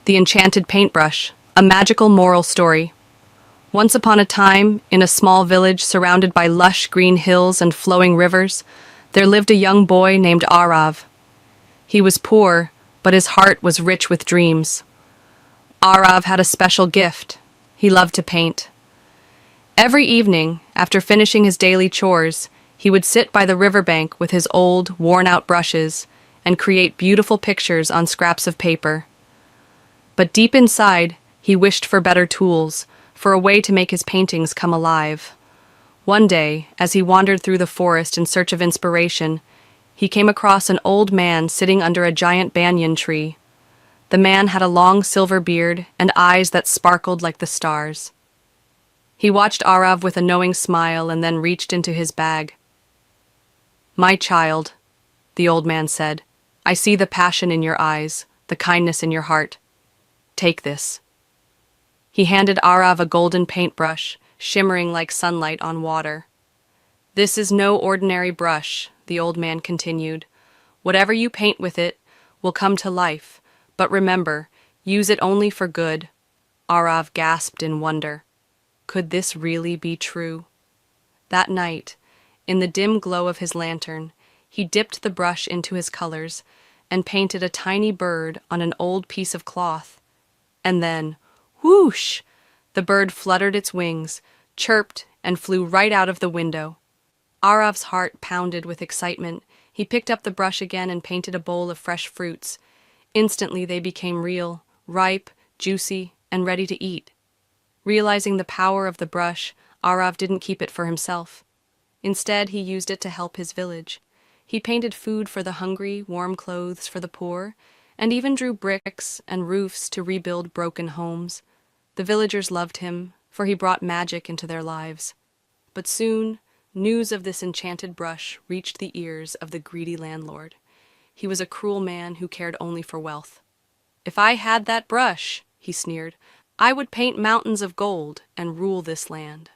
The Enchanted Paintbrush, a magical moral story. Once upon a time, in a small village surrounded by lush green hills and flowing rivers, there lived a young boy named Aarav. He was poor, but his heart was rich with dreams. Aarav had a special gift. He loved to paint. Every evening, after finishing his daily chores, he would sit by the riverbank with his old, worn-out brushes and create beautiful pictures on scraps of paper. But deep inside, he wished for better tools, for a way to make his paintings come alive. One day, as he wandered through the forest in search of inspiration, he came across an old man sitting under a giant banyan tree. The man had a long silver beard and eyes that sparkled like the stars. He watched Aarav with a knowing smile and then reached into his bag. "My child," the old man said, "I see the passion in your eyes, the kindness in your heart. Take this." He handed Aarav a golden paintbrush, shimmering like sunlight on water. "This is no ordinary brush," the old man continued. "Whatever you paint with it will come to life, but remember, use it only for good." Aarav gasped in wonder. Could this really be true? That night, in the dim glow of his lantern, he dipped the brush into his colors and painted a tiny bird on an old piece of cloth. And then, whoosh! The bird fluttered its wings, chirped, and flew right out of the window. Aarav's heart pounded with excitement. He picked up the brush again and painted a bowl of fresh fruits. Instantly they became real, ripe, juicy, and ready to eat. Realizing the power of the brush, Aarav didn't keep it for himself. Instead, he used it to help his village. He painted food for the hungry, warm clothes for the poor, and even drew bricks and roofs to rebuild broken homes. The villagers loved him, for he brought magic into their lives. But soon, news of this enchanted brush reached the ears of the greedy landlord. He was a cruel man who cared only for wealth. "If I had that brush," he sneered, "I would paint mountains of gold and rule this land."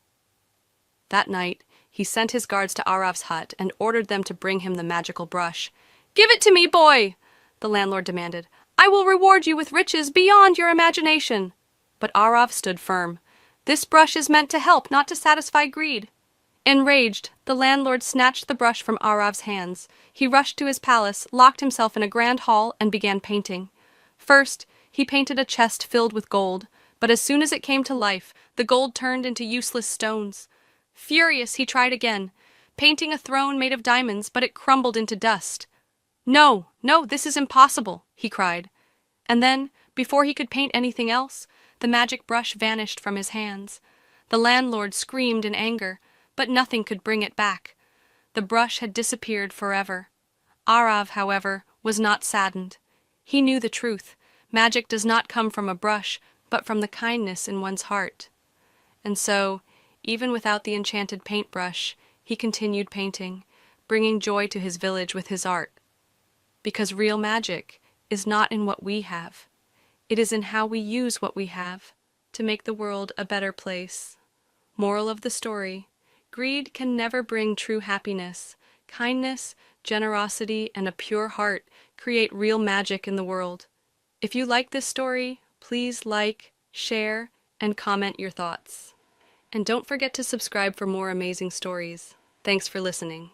That night, he sent his guards to Aarav's hut and ordered them to bring him the magical brush. "Give it to me, boy!" the landlord demanded. "I will reward you with riches beyond your imagination." But Aarav stood firm. "This brush is meant to help, not to satisfy greed." Enraged, the landlord snatched the brush from Aarav's hands. He rushed to his palace, locked himself in a grand hall, and began painting. First, he painted a chest filled with gold, but as soon as it came to life, the gold turned into useless stones. Furious, he tried again, painting a throne made of diamonds, but it crumbled into dust. "No, no, this is impossible," he cried. And then, before he could paint anything else, the magic brush vanished from his hands. The landlord screamed in anger, but nothing could bring it back. The brush had disappeared forever. Aarav, however, was not saddened. He knew the truth. Magic does not come from a brush, but from the kindness in one's heart. And so, even without the enchanted paintbrush, he continued painting, bringing joy to his village with his art. Because real magic is not in what we have. It is in how we use what we have to make the world a better place. Moral of the story: greed can never bring true happiness. Kindness, generosity, and a pure heart create real magic in the world. If you like this story, please like, share, and comment your thoughts. And don't forget to subscribe for more amazing stories. Thanks for listening.